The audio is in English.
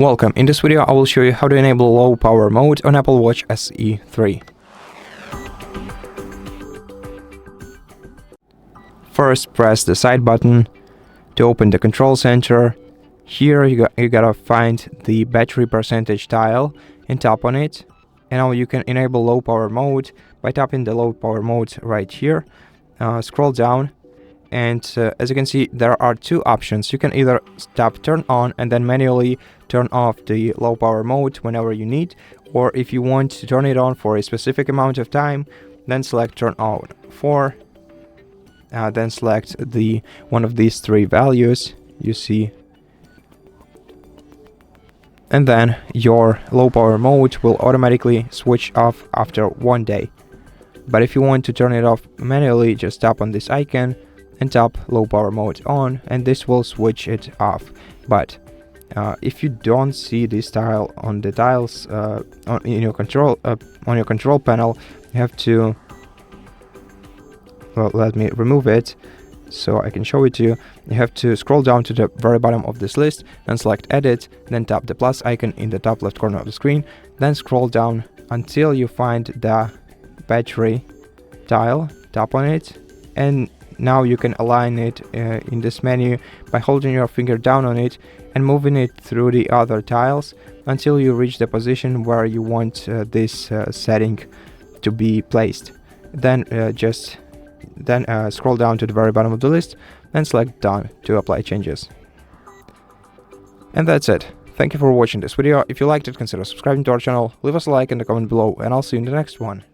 Welcome. In this video I will show you how to enable low power mode on Apple Watch SE 3. First, press the side button to open the control center. Here you gotta find the battery percentage tile and tap on it. And now you can enable low power mode by tapping the low power mode right here. Scroll down. And as you can see, there are two options. You can either tap turn on and then manually turn off the low power mode whenever you need, or if you want to turn it on for a specific amount of time, then select turn on for, then select the one of these three values you see, and then your low power mode will automatically switch off after 1 day. But if you want to turn it off manually, just tap on this icon and tap low power mode on, and this will switch it off. But if you don't see this tile on the tiles on your control panel, you have to, well, let me remove it so I can show it to you. You have to scroll down to the very bottom of this list and select edit, then tap the plus icon in the top left corner of the screen, then scroll down until you find the battery tile, tap on it, and now you can align it in this menu by holding your finger down on it and moving it through the other tiles until you reach the position where you want this setting to be placed. Then scroll down to the very bottom of the list and select done to apply changes. And that's it. Thank you for watching this video. If you liked it, consider subscribing to our channel, leave us a like and a comment below, and I'll see you in the next one.